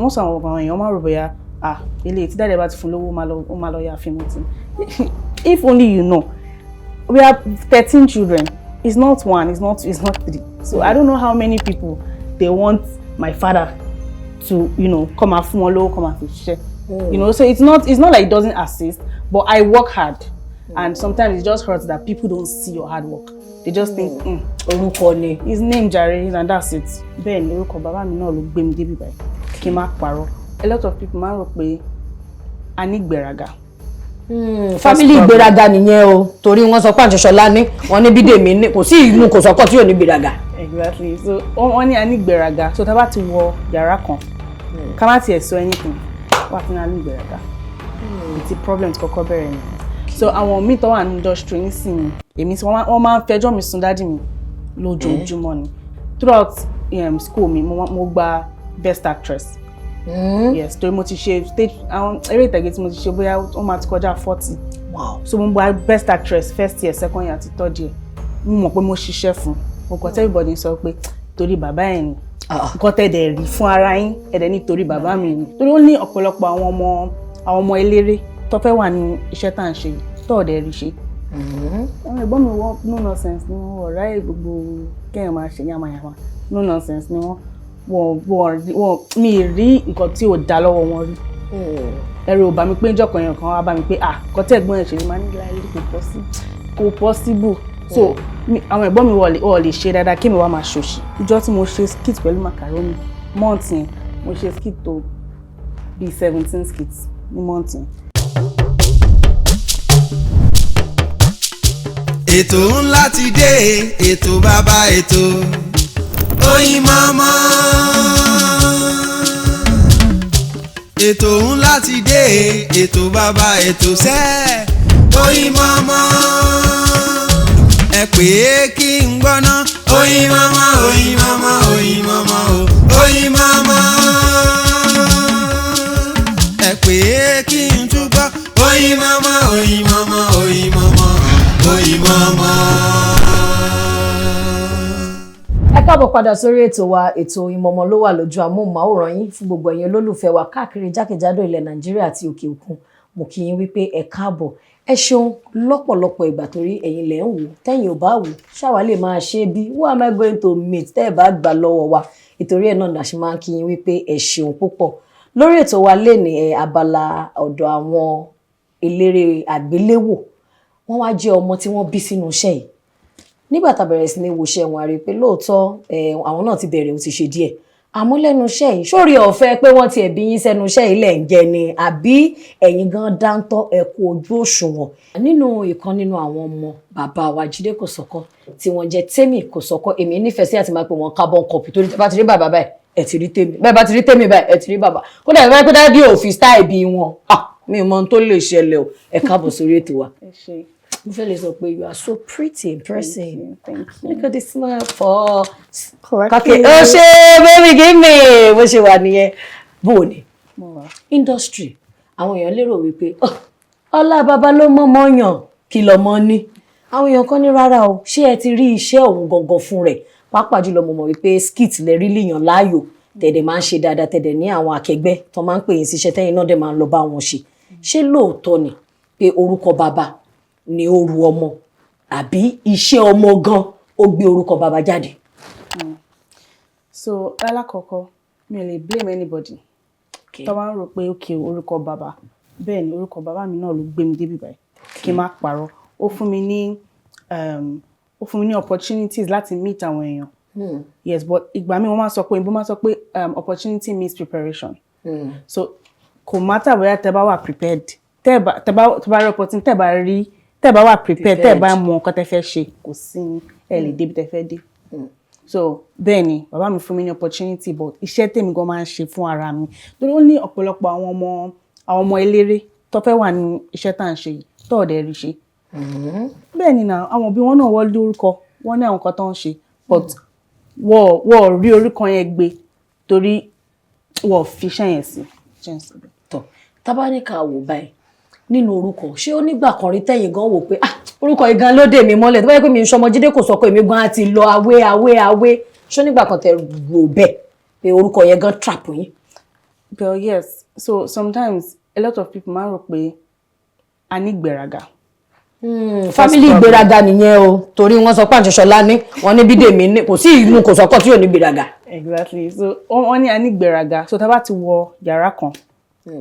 wọ́n sọ àwọn ọ̀gá èèyàn máa rò bóyá ilé tí dáadé bá ti fún lówó ó máa lọ ya fíìmù tí. If only you know, we have 13 children. It's not one, it's not 3. So I don't know how many people they want my father to, come and fún wọn lówó, come and share. So it's not like it doesn't assist, but I work hard. And sometimes it just hurts that people don't see your hard work. They just think, orúkọ ni. His name Jare, and that's it. Bẹ́ẹ̀ni, orúkọ bàbá mi náà ló gbé mi débi báyìí. Kí n má parọ́. A lot of people máa ń rò pé a ní ìgbéraga. Family ìgbéraga nìyẹn o. Torí wọ́n sọ pé Àjọṣọlá ní, wọ́n ní Bídèmí ní, kò sí ìlú Kosoko tí ò ní ìgbéraga. Exactly. So wọ́n ní a ní ìgbéraga. So tá bá ti wọ yàrá kan, ká má tiẹ̀ sọ anything. Wà á fi ní ìgbéraga. It's a problem tí kọ́kọ́ bẹ̀rẹ̀ ni. So àwọn míì tó wà ní industry nísìnyí, èmi tí wọ́n máa ń fẹjọ́ mi sùn dádì mi lójoojúmọ́ ni. Throughout school mi, mo gba best actress. Yes, torí mo ti ṣe stage àwọn eré ìtàgé tí mo ti ṣe bóyá ó máa ti kọjá 40. Wow. So mo gba best actress first year, second year àti third year. Mo mọ̀ pé mo ṣiṣẹ́ fún. Mo kàn tell everybody sọ pé torí bàbá ẹ̀ ni. Nǹkan tẹ̀dẹ̀ rí fún ara yín, ẹ̀dẹ̀ ní torí bàbá mi ni. Torí ó ní ọ̀pọ̀lọpọ̀ àwọn ọmọ eléré tó fẹ́ wà ní iṣẹ́ tá à ń ṣe tó ọ̀dẹ̀ rí ṣe. Àwọn ẹ̀gbọ́n mi wọ́n no nonsense ni wọ́n ọ̀rá gbogbo kéèyàn máa ṣe yamayama no nonsense ni wọ́n mi rí nǹkan tí ò dá lọ́wọ́ wọn rí. Ẹ̀rù ò bá mi pé ìjọkàn yẹn kan wá bá mi pé nǹkan tí ẹ̀gbọ́n ẹ̀ ṣe ni máa ní láyé kò possible. So àwọn ẹ̀gbọ́n mi wọ́n lè ṣe dáadáa kí mi wá máa ṣòṣì. Ìjọ́ tí mo ṣe skit pẹ̀lú Macaroni month yẹn mo ṣe skit tó bíi 17 skits ní month yẹn. Ètò ńlá ti dé, ètò bàbá ètò Oyinmomo. Ètò ńlá ti dé, ètò bàbá ètò sẹ́ Oyinmomo. Ẹ pè é kí n gbọ́ná Oyinmomo, Oyinmomo, Oyinmomo, Oyinmomo. Ẹ pè é kí n túbọ̀ Oyinmomo, Oyinmomo, Oyinmomo, Oyinmomo. Ẹ káàbọ̀ padà sórí ètò wa. Ètò Oyinmomo ló wà lójú amóhùnmáwòrán yín fún gbogbo ẹ̀yin olólùfẹ́ wa káàkiri jákèjádò ilẹ̀ Nàìjíríà àti òkè òkun. Mo kí yín wípé ẹ káàbọ̀. Ẹ ṣeun lọ́pọ̀lọpọ̀ ìgbà torí ẹ̀yin lẹ ń wò, tẹ́yin ò bá wò, ṣáwa lè máa ṣe bí who am I going to meet tẹ́ ẹ bá gbà lọ́wọ́ wa. Ìtorí ẹ̀ náà la ṣe máa ń kí yín wípé ẹ ṣeun púpọ̀. Lórí ètò wa lénìí abala ọ̀dọ̀ àwọn eléré àgbéléwò. Wọ́n wá jẹ́ ọmọ tí wọ́n bí sínú iṣẹ́ yìí. Nígbà tá bẹ̀rẹ̀ sí ní wo iṣẹ́ wọn a rí pé lóòótọ́ àwọn náà ti bẹ̀rẹ̀ ó ti ṣe díẹ̀. Àmọ́ lẹ́nu iṣẹ́ yìí sórí ọ̀fẹ́ pé wọ́n ti ẹ̀bí yín sẹ́nu iṣẹ́ yìí lẹ̀ ń jẹ ni àbí ẹ̀yin gan dáńtọ́ ẹ kú ojú òṣùwọ̀n. Nínú ìkan nínú àwọn ọmọ bàbá wa Jide Kosoko tí wọ́n jẹ́ Temi Kosoko, èmi nífẹ̀ẹ́ sí àti máa pè wọ́n carbon copy torí bá ti rí bàbá báyìí ẹ ti rí Temi, bẹ́ẹ̀ bá ti rí Temi báyìí ẹ ti rí bàbá. Kódà ẹ bá pẹ́ dábí òfin style bí wọn mi mọ ohun tó lè ṣẹlẹ̀ o. Ẹ káàbọ̀ sórí ètò wa. Mo fẹ́ lè sọ pé you are so pretty in person. Thank you. Look at the smile for. Okay. Oh ṣe baby give me. Bó ṣe wà nìyẹn. Bó ni? Industry. Àwọn èèyàn lérò wípé ọlá bàbá ló mọ́mọ́ yàn kí lọ́mọ ní. Àwọn èèyàn kan ní rárá o. Ṣé ẹ ti rí iṣẹ́ òun gangan fún rẹ̀? Pàápàá jùlọ mo mọ̀ wípé skit lè rí lèèyàn láàyò. Tẹ̀dẹ̀ máa ń ṣe dáadáa, tẹ̀dẹ̀ ní àwọn akẹgbẹ́ tó máa ń pè yín síṣẹ́ tẹ́yìn náà dẹ̀ máa ń lọ bá wọn ṣe. Ṣé lóòótọ́ ni pé orúkọ bàbá ni ó ru ọmọ àbí iṣẹ́ ọmọ gan ó gbé orúkọ bàbá jáde? So alákọ̀ọ́kọ́ mi ò lè blame anybody. Tó bá ń rò pé orúkọ bàbá, bẹ́ẹ̀ ni orúkọ bàbá mi náà ló gbé mi débi báyìí. Kí n má parọ́. Ó fún mi ní opportunities láti meet àwọn èèyàn. Yes, but ìgbà mi wọ́n máa sọ pé opportunity means preparation. So kò matter bóyá tẹ́ bá wà prepared. Tẹ́ bá rí opportunity, tẹ́ bá wà prepared, tẹ́ bá mọ nǹkan tẹ́ fẹ́ ṣe, kò sí ẹ lè débi tẹ́ fẹ́ dé. So bẹ́ẹ̀ ni bàbá mi fún mi ní opportunity, but iṣẹ́ tèmi gan máa ń ṣe fún ara mi. Torí ó ní ọ̀pọ̀lọpọ̀ àwọn ọmọ eléré tó fẹ́ wà ní iṣẹ́ tá à ń ṣe yìí tó ọ̀dẹ̀ rí ṣe. Bẹ́ẹ̀ ni náà àwọn òbí wọn náà wọ́n lé orúkọ, wọ́n ní àwọn nǹkan tó ń ṣe, but wọ́n rí orúkọ yẹn gbé torí wọ́n fi iṣẹ́ yẹn sí. Tọ́ tábánikà wò báyìí nínú orúkọ ṣé ó nígbà kan rí tẹ́yìn gan wò pé orúkọ igan ló dé mi mọ́lẹ̀ tó bá yẹ pé mi ń ṣọmọ Jide Kosoko èmi gan àti lọ awé ṣó nígbà kan tẹ rò bẹ́ẹ̀ pé orúkọ yẹn gan trap yín? Well, yes. So sometimes a lot of people máa ń rò pé a ní ìgbéraga. Family ìgbéraga nìyẹn o torí wọ́n sọ pé Àǹtíṣọlá ní wọ́n ní Bídèmí ní kò sí ìlú Kòsọ́kọ́ tí ò ní ìgbéraga. Exactly. So wọ́n ní a ní ìgbéraga. So tá bá ti wọ yàrá kan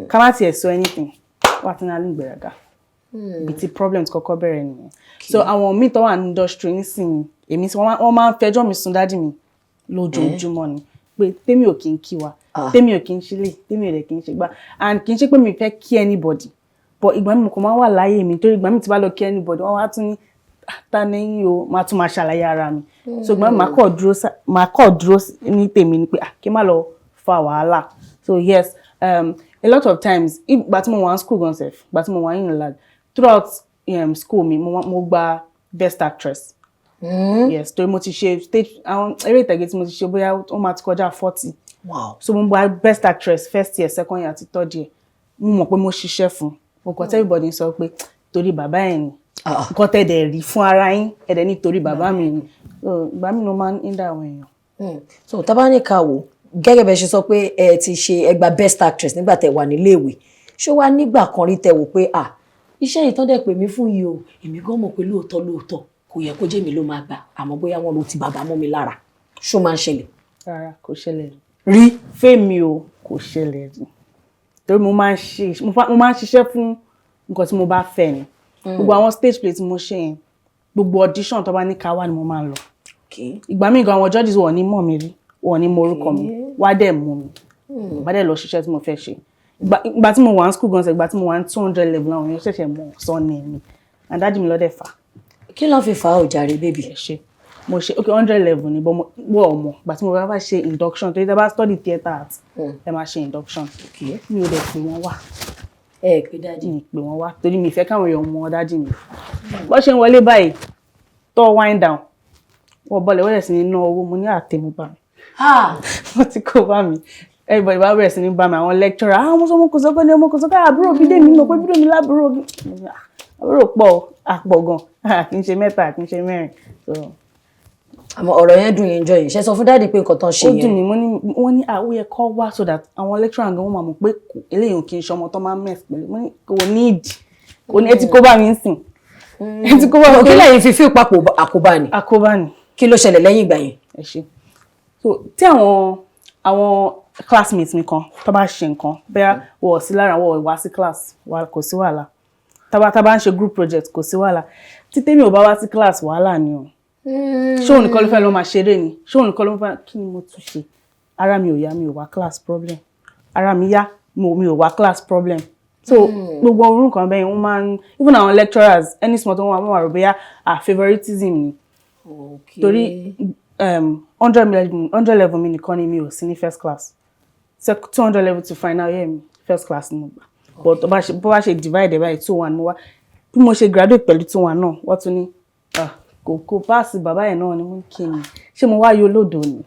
ká má tiẹ̀ sọ anything wà tí a ní ìgbéraga. Bí ti problems kọ́kọ́ bẹ̀rẹ̀ nìyẹn. So àwọn míì tó wà ní industry nísìnyí èmi wọ́n máa ń fẹjọ́ mi sùn dádì mi lójoojúmọ́ ni pé Temi ò kí ń kí wa Temi ò kí ń ṣe lè Temi ò dẹ̀ kí ń ṣe gbá and kì í ṣe pé mi fẹ́ kí anybody but ìgbà mi kò máa wà láyé mi torí ìgbà mi ti bá lọ kí anybody wọ́n wá tún ní ta lẹ́yìn o máa tún máa ṣàlàyé ara mi so ìgbà mi máa kọ́ dúró ní tèmi ni pé kí n má lọ fa wàhálà so yes a lot of times ìgbà tí mo wà ní school gan sef ìgbà tí mo wà ní Unilag throughout school mi mo gba best actress. Yes, torí mo ti ṣe stage àwọn eré ìtàgé tí mo ti ṣe bóyá ó máa ti kọjá 40. Wow. So mo gba best actress first year, second year àti third year. Mo mọ̀ pé mo ṣiṣẹ́ fún. Mo kàn tell everybody sọ pé torí bàbá ẹ̀ ni. Nǹkan tẹ́ dẹ̀ rí fún ara yín, ẹ̀ dẹ̀ ní torí bàbá mi ni. So ìgbà mi ló máa ń hinder àwọn èèyàn. So tá bá ní ká wò gẹ́gẹ́ bẹ́ ṣe sọ pé ẹ ti ṣe ẹ gba best actress nígbà tẹ́ wà nílé ìwé. Ṣé wàá nígbà kan rí tẹ́ wò pé iṣẹ́ yìí tán dẹ̀ pè mí fún yìí o èmi gan mọ̀ pé lóòótọ́ kò yẹ kó jẹ́ mi ló máa gbà àmọ́ bóyá wọn ló ti bàbá mọ́ mi lára ṣó máa ń ṣẹlẹ̀. Rárá kò ṣẹlẹ̀ rí fẹ́mi o kò ṣẹlẹ̀ rí torí mo máa ń ṣiṣẹ́ fún nǹkan tí mo bá fẹ́ ni gbogbo àwọn stage play tí mo ṣe yẹn gbogbo audition tó bá ní ká wá ni mo máa ń lọ ìgbà míì gan àwọn judges wọ̀ ní mọ̀ mi rí wọ̀ ní mọ orúkọ mi wá dẹ̀ mú mi bá dẹ̀ lọ ṣiṣẹ́ tí mo fẹ́ ṣe ìgbà tí mo wà ní school gan sẹ̀ ìgbà tí mo wà ní 200 level àwọn èèyàn ṣẹ̀ṣẹ̀ mọ̀ sọ́ni mi and dájú mi lọ́dẹ̀ fà. Kí ló fi fa òjàre baby? Mo ṣe okay 100 level ni but wọ́n ọmọ ìgbà tí mo bá ṣe induction torí tẹ́ bá study theatre art ẹ máa ṣe induction mi ò dẹ̀ pè wọ́n wá. Ẹ pé dájú mi pè wọ́n wá torí mi fẹ́ káwọn èèyàn mọ dájú mi bó ṣe ń wọlé báyìí tó wind down wọ́n bọ́lẹ̀ wọ́n sí ní ná owó mo ní àtẹ̀mú bá mi wọ́n ti kó bá mi everybody bá bẹ̀rẹ̀ sí ní bá mi àwọn lecturer mo sọ mo kò sọ́kọ́ ní ọmọ kò sọ́kọ́ àbúrò Bídèmí mo pé Bídèmí lábúrò àbúrò pọ̀ gan kì í ṣe mẹ́ta kì í ṣe mẹ́rin. Àmọ́ ọ̀rọ̀ yẹn dùn yẹn jọ yìí ṣe sọ fún dáàdì pé nǹkan tán ṣe yẹn. Ó dùn mí wọ́n ní ó yẹ kó wá so that àwọn lecturer gan wọ́n máa mọ̀ pé eléyìí kì í ṣe ọmọ tó máa ń mess pẹ̀lú mo ní kò ní etí kó bá mi ń sìn. Etí kó bá mi. Kí lẹ́yìn fi fíìpà àkóbá ni. Àkóbá ni. Kí ló ṣẹlẹ̀ lẹ́yìn ìgbà yẹn? Ẹ ṣe so tí àwọn classmates mi kan tó bá ṣe nǹkan bẹ́ẹ̀ wọ̀ sí lára wọ̀ wá sí class kò sí wàhálà tá bá ń ṣe group project kò sí wàhálà tí Temi ò bá wá sí class wàhálà ni o ṣé òun nìkan ló fẹ́ lọ máa ṣeré ni ṣé òun nìkan ló fẹ́ kí ni mo tún ṣe ara mi ò yá mi ò wá class problem ara mi yá mi ò wá class problem so gbogbo orun kan bẹ́ẹ̀ wọ́n máa ń even àwọn lecturers any small thing wọ́n wà rò bóyá favoritism ni torí 100 level mi nìkan ni mi ò sí ní first class 200 level to final year mi first class ni mo gbà but bó bá ṣe divide by 2-1 mo wá bí mo ṣe graduate pẹ̀lú 2-1 náà wọ́n tún ní kò pass bàbá yẹn náà ni wọ́n kí ni ṣé mo wá yọ lódò ni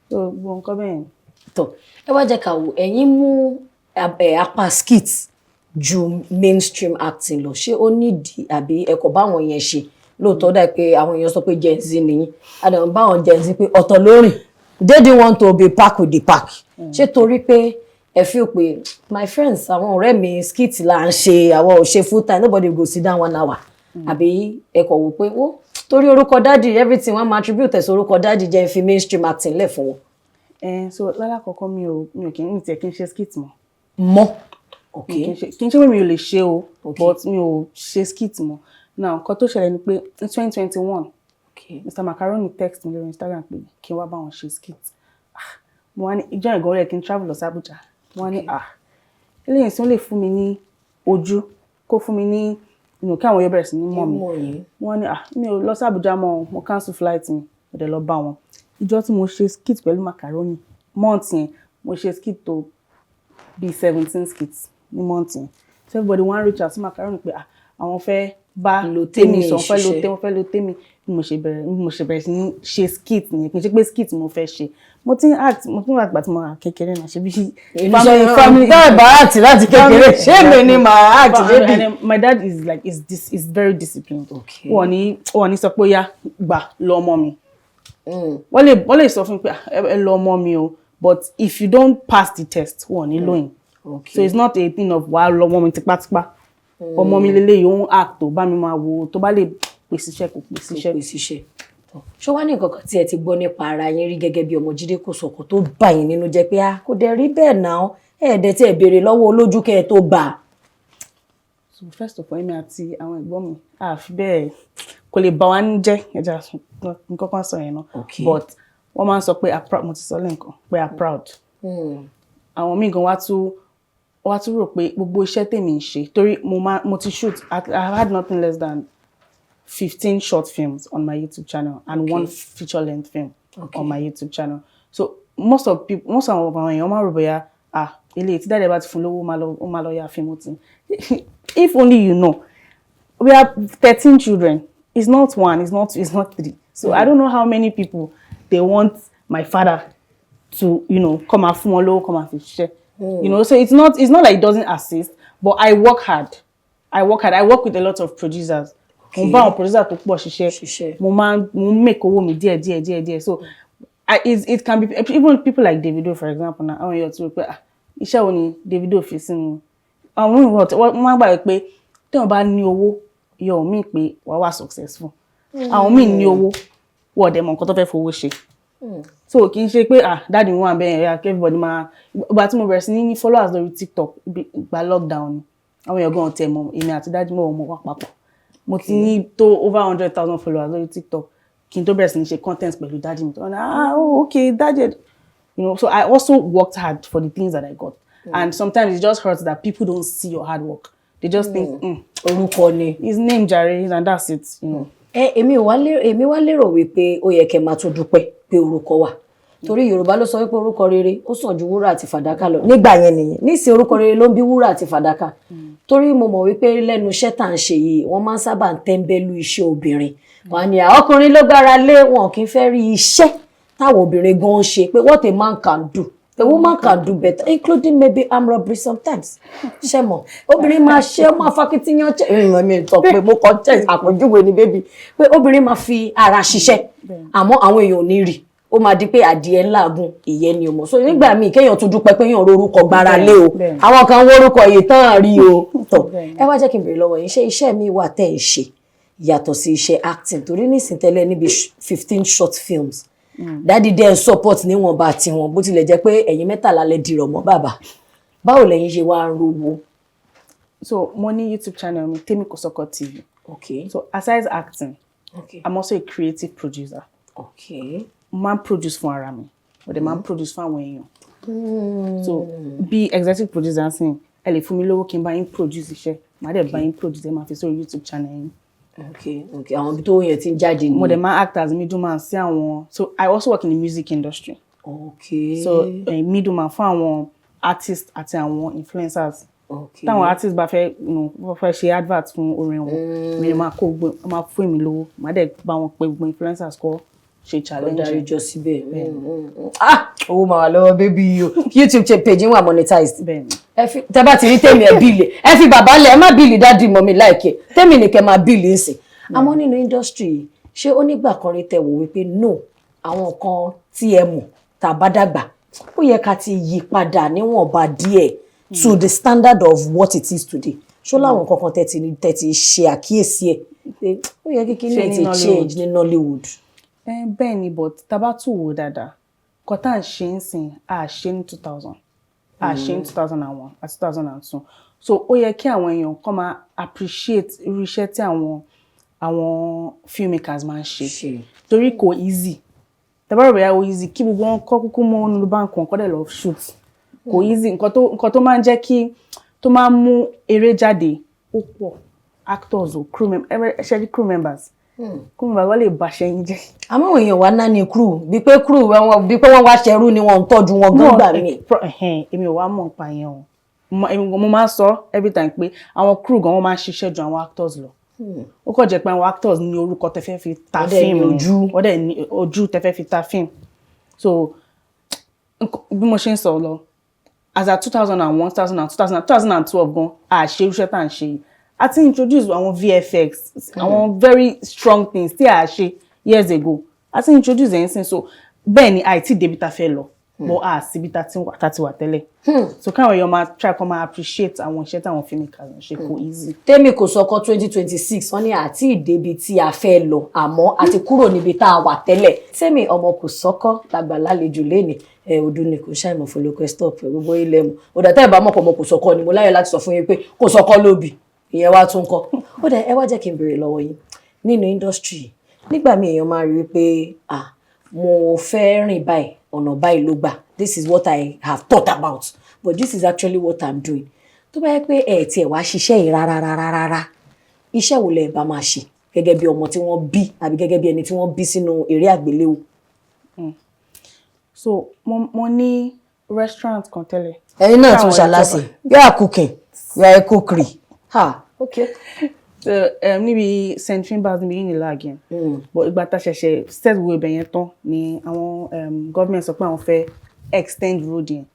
so gbogbo nǹkan bẹ́ẹ̀ ni. Tó ẹ wá jẹ́ ká wò ẹ̀yin mú apá skit ju mainstream acting lọ ṣé ó nídìí àbí ẹ̀kọ́ báwọn yẹn ṣe lóòótọ́ dà pé àwọn èèyàn sọ pé Gen Z nìyí àdàmú báwọn Gen Z pé ọ̀tọ̀ lórìn they didn't want to be pack with the pack ṣé torí pé ẹ feel pé my friends àwọn ọ̀rẹ́ mi skit là ń ṣe àwọn ò ṣe full time nobody go sit down 1 hour àbí ẹ kọ̀ wò pé ó torí orúkọ dáàdì everything wọn máa attribute ẹ̀sọ́ orúkọ dáàdì jẹ́ fi mainstream acting lẹ̀ fún wọn. So lálákọ̀ọ́kọ́ mi ò kí n tiẹ̀ kí n ṣe skit mọ́ kí n ṣe pé mi ò lè ṣe o but mi ò ṣe skit mọ́ now nǹkan tó ṣẹlẹ̀ ni pé in 2021 Mr. Macaroni text mi lórí Instagram pé kí n wá bá wọn ṣe skit mo wá ní ìjọ ìgò rẹ̀ kí n travel lọ sí Abuja mo wá ní eléyìí tí wọ́n lè fún mi ní ojú kó fún mi ní kí àwọn yóò bẹ̀rẹ̀ sí ní mọ̀ mi mo wá ní mi ò lọ sí Abuja mọ́ mo cancel flight mi mo dẹ̀ lọ bá wọn ìjọ tí mo ṣe skit pẹ̀lú Macaroni month yẹn mo ṣe skit tó bíi 17 skits ní month yẹn so everybody wan reach out sí Macaroni pé àwọn fẹ́ bá Temi sọ wọ́n fẹ́ lo Temi bí mo ṣe bẹ̀rẹ̀ sí ní ṣe skit nìyẹn kì í ṣe pé skit mo fẹ́ ṣe mo ti ń act àgbà tí mo wà kékeré náà ṣe bí family bẹ́ẹ̀ bá act láti kékeré ṣé mi ni màá act baby. My dad is very disciplined wọ́n ní sọ pé yá gbà lọ ọmọ mi wọ́n lè sọ fún mi pé ẹ lọ ọmọ mi o but if you don't pass the test wọ́n ní lóyìn. So it's not a thing of wàá lọ ọmọ mi tipátipá ọmọ mi lélẹ́yìí òun act tó bá mi máa wo tó bá lè pèsè iṣẹ́ kò pèsè iṣẹ́. Ṣé wá ní nǹkan kan tí ẹ ti gbọ́ nípa ara yín rí gẹ́gẹ́ bí ọmọ Jide Kosoko tó bà yín nínú jẹ́ pé kò dẹ̀ rí bẹ́ẹ̀ náà ẹ̀ẹ́dẹ̀ tí ẹ béèrè lọ́wọ́ olójú kẹ́ ẹ tó gbà? So first of all èmi àti àwọn ẹ̀gbọ́n mi àfi bẹ́ẹ̀ kò lè bà wá ní jẹ́ ẹja nǹkan kan sọ yẹn náà but wọ́n máa ń sọ pé mo ti sọ lẹ́ǹkan pé I'm proud. Àwọn míì gan wá tún rò pé gbogbo iṣẹ́ tèmi ń ṣe torí mo ti shoot I had nothing less than 15 short films on my YouTube channel and one feature-length film on my YouTube channel. So most of àwọn èèyàn máa rò bóyá ilé tí dáadé bá ti fún lówó ó máa lọ ya fíìmù tí. If only you know, we have 13 children. It's not one, it's not two, it's not three. So I don't know how many people they want my father to, come and fún wọn lówó, come and fi ṣiṣẹ́. So it's not like it doesn't assist, but I work hard. I work with a lot of producers. Mo bá àwọn producer tó pọ̀ ṣiṣẹ́. Mo make owó mi díẹ̀. So it can be even people like Davido, for example. Now, àwọn èèyàn tí wọ́n pé iṣẹ́ wo ni Davido fi sínú. Àwọn wọ́n máa gbà pé tí wọ́n bá ní owó yọ mí pé wàá wà successful. Àwọn míì ní owó wọ́n dẹ̀ mọ̀ nǹkan tó fẹ́ fowó ṣe. So kì í ṣe pé dáàdi wọn àbẹ̀ ẹ̀yà everybody máa ìgbà tí mo bẹ̀rẹ̀ sí ní followers lórí TikTok ìgbà lockdown ni àwọn èèyàn gan tẹ̀ mọ́ èmi àti dáàdi mọ́ wà papọ̀. Mo ti ní tó over 100,000 followers lórí TikTok kí n tó bẹ̀rẹ̀ sí ní ṣe content pẹ̀lú dáàdi mi. Okay, dáàdi. So I also worked hard for the things that I got. And sometimes it just hurts that people don't see your hard work. They just think, orúkọ ni. His name Jare, and that's it. Èmi wá lérò wípé ó yẹ kẹ́ máa tún dúpẹ́ pé orúkọ wà. Torí Yorùbá ló sọ wípé orúkọ rere ó sàn ju wúrà àti fàdákà lọ. Nígbà yẹn nìyẹn. Nísìn orúkọ rere ló ń bí wúrà àti fàdákà. Torí mo mọ̀ wípé lẹ́nu iṣẹ́ tá ń ṣe yìí, wọ́n máa ń sábà ń tẹ́ńbẹ́lú iṣẹ́ obìnrin. Wọ́n ní ọkùnrin ló gbára lé wọn kì í fẹ́ rí iṣẹ́ táwọn obìnrin gan ń ṣe pé what a man can do. A woman can do better, including maybe arm robbery sometimes. Ṣé mọ̀, obìnrin máa ṣe máa fakitiyan ṣe. Mi sọ pé mo kàn tẹ̀ àpèjúwe ni baby. Pé obìnrin máa fi ara ṣiṣẹ́. Àmọ́ àwọn èèyàn ò ní rí. Ó máa di pé adìẹ ńláàgùn ìyẹn ni o mọ̀. So nígbà míì kéèyàn tún dúpẹ́ pé èèyàn rorúkọ gbára lé o. Àwọn kan wórúkọ èyí tán rí o. Ẹ wá jẹ́ kí n béèrè lọ́wọ́ yín, ṣé iṣẹ́ mi wà tẹ́ ẹ̀ ṣe yàtọ̀ sí iṣẹ́ acting? Torí nísìnyí tẹ́lẹ̀ níbi 15 short films. Daddy dẹ̀ support níwọ̀n bá tiwọn bó tilẹ̀ jẹ́ pé ẹ̀yin mẹ́tàlá lẹ dìrọ̀ mọ́ bàbá. Báwo lẹ̀yin ṣe wá ń rówó? So mo ní YouTube channel mi Temi Kosoko TV. Okay. So aside acting, I'm also a creative producer. Okay. Man produce fún ara mi, but the man produce fún àwọn èèyàn. So bí executive producer sin, ẹ lè fún mi lówó kí n bá yín produce iṣẹ́, màá dẹ̀ bá yín produce ẹ máa fi sórí YouTube channel yín. Okay. Àwọn ibi tó yẹn ti ń jáde ni. Mo dẹ̀ máa act as middleman sí àwọn. So I also work in the music industry. Okay. So middleman fún àwọn artists àti àwọn influencers. Okay. Táwọn artists bá fẹ́ ṣe advert fún orin wọn, mi máa kó gbogbo máa fún mi lówó, màá dẹ̀ bá wọn pé gbogbo influencers kọ́ ṣe challenge. Ó darí jọ síbẹ̀. Owó máa wà lọ́wọ́ bébí o. YouTube page wà monetized. Tẹ́ bá ti rí Temi ẹ bíìlì. Ẹ fi bàbá lẹ̀ ẹ má bíìlì dáàdì mọ́ mi láìkẹ́. Temi nìkẹ́ máa bíìlì ń sìn. Àmọ́ nínú industry ṣé ó nígbà kan rí tẹ́ wò wípé no àwọn kan tí ẹ mọ̀ tá bá dàgbà ó yẹ ká ti yí padà níwọ̀nba díẹ̀ to the standard of what it is today. Ṣó láwọn kankan tẹ́ ti ṣe àkíyèsí ẹ̀ pé ó yẹ kí kíni ti change ní Nollywood. Bẹ́ẹ̀ ni but tá bá tún wò dáadáa kọ́ tá à ń ṣe ń sìn à ṣe ní 2000 à ṣe ní 2001 àti 2002 so ó yẹ kí àwọn èèyàn kọ́ máa appreciate irú iṣẹ́ tí àwọn filmmakers máa ń ṣe torí kò easy tẹ́bá rò bóyá ó easy kí gbogbo wọn kọ́ kúkú mọ́ nínú báńkì wọn kọ́ dẹ̀ lọ shoot kò easy nǹkan tó máa ń jẹ́ kí tó máa ń mú eré jáde ó pọ̀ actors o crew members kó mo bá wá lè bàṣẹ yín jẹ́. Àmọ́ àwọn èèyàn wá náà ní crew bí pé wọ́n wá ṣẹrú ni wọ́n ń tọ́jú wọn gan gbà mí. Èmi ò wá mọ̀ nípa yẹn o mo máa ń sọ every time pé àwọn crew gan wọ́n máa ń ṣiṣẹ́ ju àwọn actors lọ. Ó kàn jẹ́ pé àwọn actors ní orúkọ tẹ́ fẹ́ fi ta fíìmù ọdẹ ní ojú tẹ́ fẹ́ fi ta fíìmù. So bí mo ṣe ń sọ lọ as at 2001 2012 gan àṣẹ irúṣẹ́ tá à ń ṣe yìí a ti introduce àwọn VFX àwọn very strong things tí a ṣe years ago a ti introduce ẹ̀yìn sin so bẹ́ẹ̀ ni àìtí débi ta fẹ́ lọ but síbi tá ti wà tẹ́lẹ̀. So káwọn èèyàn máa try kó máa appreciate àwọn iṣẹ́ táwọn filmmakers ń ṣe kò easy. Temi Kosoko 2026 wọ́n ní àti ìdébi tí a fẹ́ lọ àmọ́ àti kúrò níbi tá a wà tẹ́lẹ̀. Temi ọmọ Kosoko lágbà lálejò lẹ́ni ọdún ni kò ṣàìmọ̀ fún lókè stop gbogbo ilẹ̀ mu. Ó dà tẹ́ ẹ bá mọ̀ pọ̀ ọmọ Kosoko ni mo láyọ̀ láti sọ fún yín pé Kosoko ló bí ìyẹn wá tún kọ́. Ó dà ẹ wá jẹ́ kí n béèrè lọ́wọ́ yín nínú industry nígbà míì èèyàn máa rí pé mo fẹ́ rìn báyìí ọ̀nà báyìí ló gbà, this is what I have thought about but this is actually what I'm doing. Tó bá yẹ pé tiẹ̀ wá ṣiṣẹ́ yìí rárá iṣẹ́ wo lẹ bá máa ṣe gẹ́gẹ́ bí ọmọ tí wọ́n bí àbí gẹ́gẹ́ bí ẹni tí wọ́n bí sínú eré àgbéléwò. So mo ní restaurant kan tẹ́lẹ̀. Ẹ̀yin náà tún ṣàlàsì you are cooking you are a cookery. Okay. So níbi St. Finbar's níbi Unila again. But ìgbà tá ṣẹ̀ṣẹ̀ set wo ibẹ̀ yẹn tán ni àwọn government sọ pé àwọn fẹ́ extend road yẹn.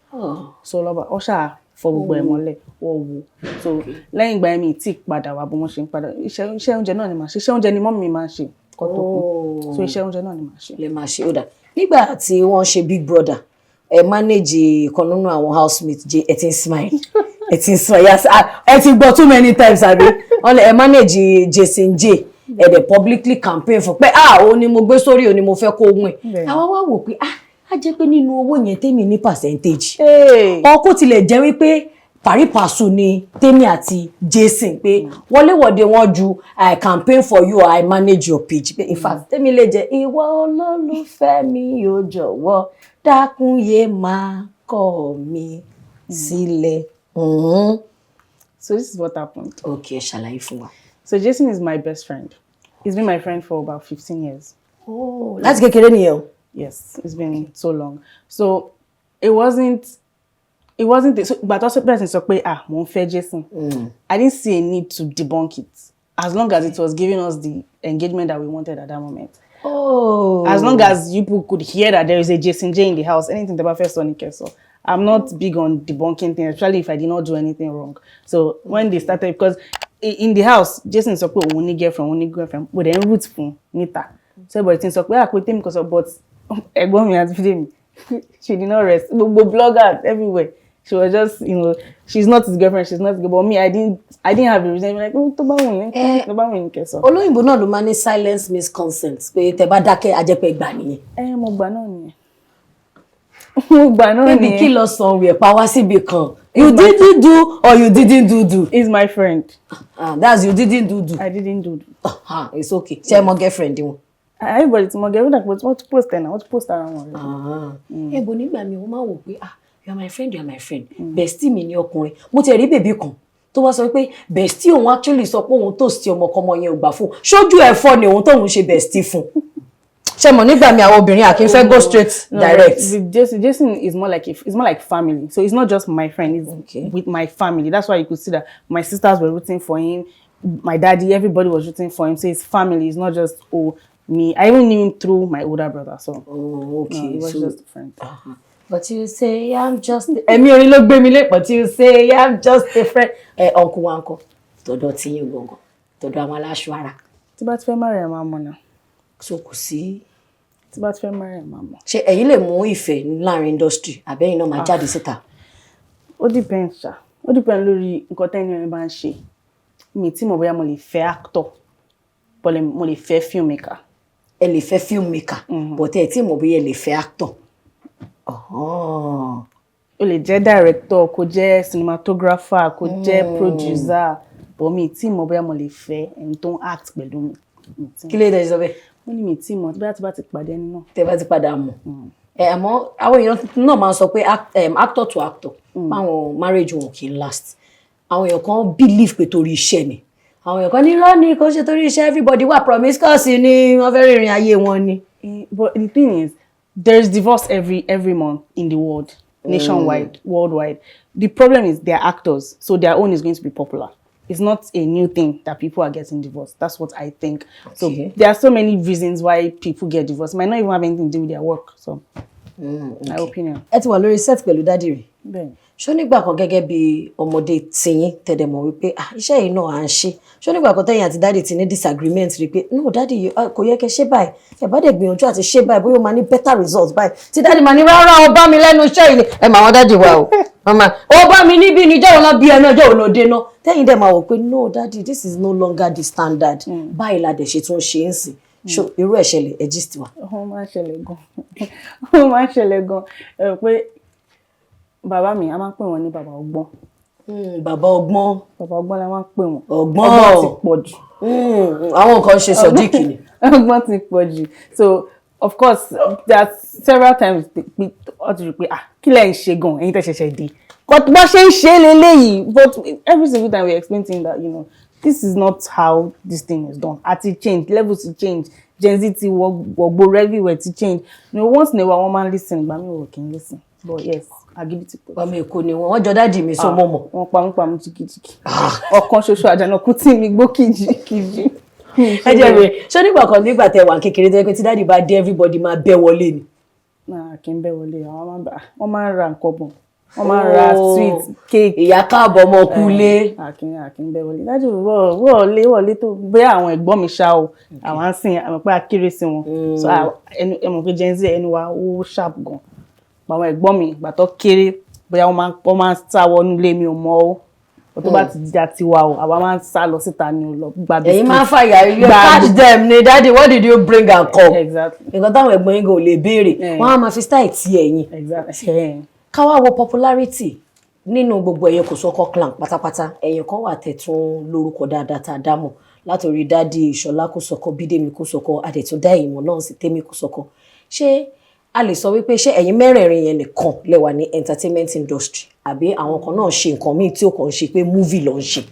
So lọ́ba ó ṣáà fọ gbogbo ẹ̀ mọ́lẹ̀ wọ́n wò. So lẹ́yìn ìgbà yẹn mi tí padà wá bó wọ́n ṣe ń padà iṣẹ́ oúnjẹ náà ni màá ṣe iṣẹ́ oúnjẹ ni mọ́mì mi máa ń ṣe kó tó kú. So iṣẹ́ oúnjẹ náà ni màá ṣe. Lè máa ṣe ó dà. Nígbà tí wọ́n ṣe Big Brother manage ìkan nínú àwọn housemate ẹ ti ń smile yes ẹ ti gbọ́ too many times àbí wọ́n lè manage Jason Jae ẹ dẹ̀ publicly campaign fún pé òun ni mo gbé sórí òun ni mo fẹ́ kó win. Àwọn wá wò pé á jẹ́ pé nínú owó yẹn Temi ní percentage ọkọ tilẹ̀ jẹ́ wípé pari pasu ni Temi àti Jason pé wọléwọ̀de wọn ju I campaign for you or I manage your page in fact Temi lè jẹ́ ìwọ olólùfẹ́ mi yóò jọ̀wọ́ dákun yé máa kọ̀ mí sílẹ̀. So this is what happened. Okay, ṣàlàyé fún wa. So Jason is my best friend. He's been my friend for about 15 years. Láti kékeré nìyẹn o. Yes, it's been so long. So it wasn't so but also person sọ pé mo ń fẹ́ Jason. I didn't see a need to debunk it as long as it was giving us the engagement that we wanted at that moment. As long as you people could hear that there is a Jason Jae in the house, anything the first on so I'm not big on debunking things, especially if I did not do anything wrong. So when they started, because in the house, Jason sọ pé òun ní girlfriend, but then roots fún níta. So but things sọ pé pé Temi because but ẹ̀gbọ́n mi àti Temi, she did not rest. But bloggers everywhere. She was just, she's not his girlfriend, she's not his girlfriend. But me, I didn't have a reason. Like, tó bá wù yín kẹsàn. Olóyìnbó náà ló máa ní silence means consent. Pé tẹ́ bá dákẹ́ a jẹ́ pé gbà nìyẹn. Mo gbà náà nìyẹn. Mo gbà náà nìyẹn. Baby kí lọ sọ wẹ̀ pa wá síbi kan. You didn't do or you didn't do. He's my friend. That's you didn't do. I didn't do. It's okay. Ṣé mo girlfriend wọn? Everybody ti mo girlfriend but what to post now? What to post around wọn? Bo nígbà mi wọ́n máa wò pé you are my friend. Bestie mi ni ọkùnrin. Mo ti rí bèbí kan tó wá sọ pé bestie òun actually sọ pé òun toast ọmọkọmọ yẹn ò gbà fún. Ṣojú ẹ̀fọ́ ni òun tóun ṣe bestie fún. Ṣé mo nígbà mi àwọn obìnrin àkín fẹ́ go straight direct. Jason is more like family. So it's not just my friend, it's with my family. That's why you could see that my sisters were rooting for him, my daddy, everybody was rooting for him. So it's family, it's not just me. I even knew him through my older brother. So okay. No, it was just a friend. But you say I'm just Èmi orin ló gbé mi lé, but you say I'm just a friend. Uncle wanko. Tọ̀dọ̀ tí yín gongo. Tọ̀dọ̀ àwọn aláṣọ ara. Tí bá ti fẹ́ marry ma mo na. So kò sí. Tí bá ti fẹ́ marry ma mo. Ṣé ẹ̀yin lè mú ìfẹ́ láàrin industry àbí ẹ̀yin náà máa jáde síta? Ó depend ṣá. Ó depend lórí nǹkan tẹ́ni ẹni bá ń ṣe. Mi tí mo bóyá mo lè fẹ́ actor. But mo lè fẹ́ filmmaker. Ẹ lè fẹ́ filmmaker. But ẹ tí mo bóyá ẹ lè fẹ́ actor. Ó lè jẹ́ director, kó jẹ́ cinematographer, kó jẹ́ producer, but mi tí mo bóyá mo lè fẹ́ ẹni tó ń act pẹ̀lú mi. Kí lè dẹ̀ sọ bẹ́ẹ̀? Mo ní mi tí mo bóyá tí bá ti pàdé ẹni náà. Tẹ́ bá ti padà mọ̀. Àmọ́ àwọn èèyàn náà máa ń sọ pé actor to actor báwọn marriage wọn kì í last. Àwọn èèyàn kan believe pé torí iṣẹ́ ni. Àwọn èèyàn kan ní irọ́ ni kò ṣe torí iṣẹ́, everybody wà promiscuous ni wọ́n fẹ́ rìnrìn ayé wọn ni. But the thing is, there's divorce every month in the world, nationwide, worldwide. The problem is they're actors, so their own is going to be popular. It's not a new thing that people are getting divorced. That's what I think. Okay. So there are so many reasons why people get divorced. It might not even have anything to do with their work. So, my opinion. Ẹ ti wà lórí set pẹ̀lú daddy rí. Bẹ́ẹ̀ni. ṣó nígbà kan gẹ́gẹ́ bí ọmọdé tiyín tẹ̀dẹ̀ mọ̀ wípé iṣẹ́ yìí náà à ń ṣe ṣó nígbà kan tẹ̀yìn àti dáàdì ti ní disagreement rí pé no dáàdì kò yẹ kẹ́ ṣe báyìí ẹ bá dẹ̀ gbìyànjú àti ṣe báyìí bóyá ó máa ní better result báyìí tí dáàdì máa ní rárá ó bá mi lẹ́nu iṣẹ́ yìí ẹ mà wọn dáàdì wa o mama ó bá mi níbí ni jẹ́ òun náà bí ẹnu ọjọ́ òun ló dé náà tẹ̀yìn dẹ̀ máa wò pé no dáàdì this is no longer the standard báyìí la dẹ̀ ṣe tún ṣe ń sìn ṣó irú ẹ̀ ṣẹlẹ̀ ẹ gist wa. ó máa ń ṣẹlẹ̀ gan pé bàbá mi a máa ń pè wọ́n ní bàbá ọgbọ́n. Bàbá ọgbọ́n. Bàbá ọgbọ́n la máa ń pè wọ́n. Ọgbọ́n ti pọ̀ jù. Àwọn nǹkan ṣe sọ̀díkì ni. Ọgbọ́n ti pọ̀ jù. So of course there are several times ó ti rí pé kí lẹ̀ ń ṣe gan ẹ̀yin tẹ́ ṣẹ̀ṣẹ̀ dé. But bó ṣe ń ṣe leléyìí but every single time we explain to him that this is not how this thing is done. Àti change levels to change Gen Z ti wọ̀gbọ̀ everywhere to change. Once in a while wọ́n máa ń listen ìgbà mi ò kì í listen but yes. Agility pọ̀. Ọmọ Èkó ni wọ́n jọ dáàdì mi so mọ́mọ́. Wọ́n pamú jìkìjìkì. Ọ̀kan ṣoṣo àjànàkú tí mi gbó kìjì. Ẹ jẹ́ mi ṣé nígbà tẹ wà kékeré tẹ́ pé tí dáàdì bá dé everybody máa bẹ́ wọlé ni. Kì í bẹ́ wọlé wọ́n máa ń ra nǹkan bọ̀ wọ́n máa ń ra sweet cake. Ìyá káàbọ̀ ọmọ kúlé. Kì í bẹ́ wọlé dájú wọ́ọ̀lé tó bóyá àwọn ẹ̀gbọ́n mi ṣá o àwọn á sìn àmọ́ pé akéré sí wọn so ẹnu pé Gen Z ẹnu wa ó sharp gan. Àwọn ẹ̀gbọ́n mi ìgbà tó kéré bóyá wọ́n máa ń sá wọnú ilé mi ò mọ̀ ó tó bá ti jà tiwa o àwa máa ń sá lọ síta ní lọ gba biscuit. Ẹ̀yin máa ń fàyà you catch them ni daddy what did you bring and come. Exactly. Nǹkan táwọn ẹ̀gbọ́n yín kò lè béèrè wọ́n á máa fi style ti ẹ̀yìn. Exactly. Ká wá wo popularity nínú gbogbo ẹ̀yin Kosoko clan pátápátá ẹ̀yin kan wà tẹ̀tún lórúkọ dáadáa tá a dámọ̀ látòrí daddy Ìṣọ̀lá Kosoko Bídèmí Kosoko adẹ̀tún dá ìmọ̀ náà sí Temi Kosoko ṣé a lè sọ wípé ṣé ẹ̀yin mẹ́rẹ̀ẹ̀rin yẹn nìkan lẹ wà ní entertainment industry àbí àwọn kan náà ṣe nǹkan míì tí ó kàn ń ṣe pé movie ló ń ṣe.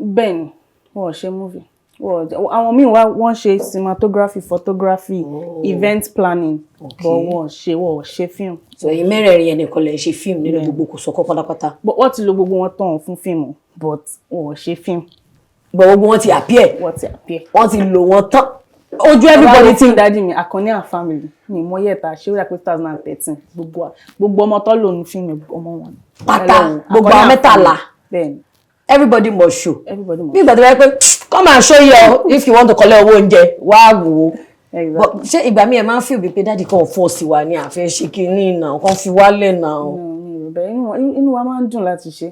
Bẹ́ẹ̀ ni wọ́n ṣe movie àwọn míì wọ́n ṣe cinematography photography event planning but wọ́n ṣe film. so ẹ̀yin mẹ́rẹ̀ẹ̀rin yẹn nìkan lẹ ṣe film nínú gbogbo Kosoko pátápátá. wọ́n ti lo gbogbo wọn tán fún fíìmù but wọ́n ṣe film. gbogbo wọn ti appear. wọ́n ti lò wọ́n tán. Ojú everybody tí dájú mi Akànní and family ni mo yẹta ṣe wíwá pé 2013 gbogbo ọmọ tó lò ní fíìmù ọmọ wọn. Pátá gbogbo àwọn mẹ́tàlá. Bẹ́ẹ̀ni. Everybody must show. Bí ìgbà tó bá yẹ pé come and show you if you want to collect owó oúnjẹ wá wò ó. Ṣé ìgbà mi ẹ máa ń feel bí pé dáàdì kan force wa ní àfẹ́ ṣe kínní náà kan fi wálẹ̀ náà. Inú wa máa ń dùn láti ṣe.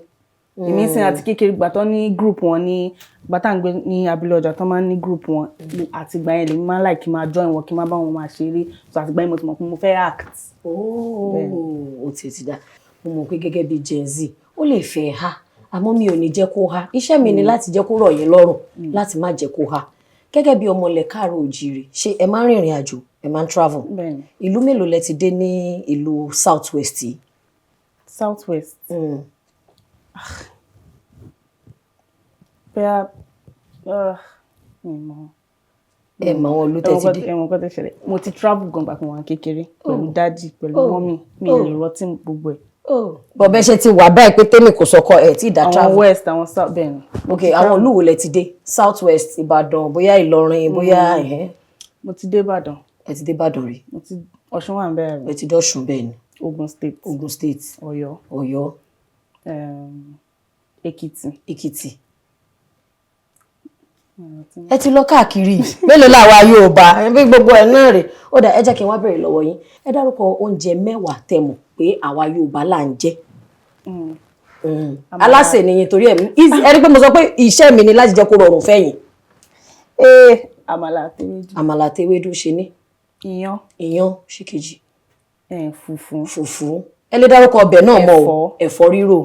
Èmi sin àti kékeré gbà tó ní group wọn ní gbàtàǹgbé ní abúlé ọjà tó máa ń ní group wọn àti ìgbà yẹn lèmi máa ń like kí n máa join wọn kí n máa bá wọn máa ṣeré so àti ìgbà yẹn mo ti mọ̀ pé mo fẹ́ act. Ó ti dá mo mọ̀ pé gẹ́gẹ́ bí Gen Z ó lè fẹ́ ha àmọ́ mi ò ní jẹ́ kó ha iṣẹ́ mi ni láti jẹ́ kó rọ̀ yín lọ́rùn láti má jẹ́ kó ha gẹ́gẹ́ bí ọmọ ilẹ̀ káàrọ̀ òjìrì ṣé ẹ máa ń rìnrìn àjò ẹ máa ń travel ìlú mélòó lẹ ti dé ní ìlú South West yìí. South West. Bẹ́ẹ̀ ẹ mọ àwọn olùtẹ́tí dé. Ẹ̀wọ̀n kan tó ṣẹlẹ̀ mo ti travel gan gbàgbọ́n wọn kékeré pẹ̀lú dáàdì pẹ̀lú mọ́mì mi lè rọtí gbogbo ẹ̀. Bọ̀bẹ́ ṣe ti wà báyìí pé Temi Kosoko ẹ̀ tí ìdá travel. Àwọn west àwọn south bẹ́ẹ̀ ni. Ok àwọn olúwo lẹ ti dé South West Ìbàdàn bóyá Ìlọrin bóyá mo ti dé Ìbàdàn. Ẹ ti dé Ìbàdàn rí. Mo ti Ọ̀ṣun wà ń bẹ̀rẹ̀ rẹ̀. Ẹ ti dọ́ṣun bẹ́ẹ̀ ni. Ogun State. Ogun State. Ọ̀yọ́. Èkìtì. Ẹ ti lọ káàkiri mélòó làwa Yorùbá bí gbogbo ẹ̀ náà rè ó dà ẹ jẹ́ kí n wá bẹ̀rẹ̀ lọ́wọ́ yín ẹ dárúkọ oúnjẹ 10 tẹ́ mọ̀ pé àwa Yorùbá là ń jẹ. Aláṣẹ nìyẹn torí ẹ rí pé mo sọ pé iṣẹ́ mi ni láti jẹ́ kó rọrùn fẹ́yìn. Àmàlà àtewédú. Àmàlà àtewédú ṣe ní. Iyán ṣe kejì. Fùfú. Ẹ lè dárúkọ ọbẹ̀ náà mọ́ o ẹ̀fọ́ rírò.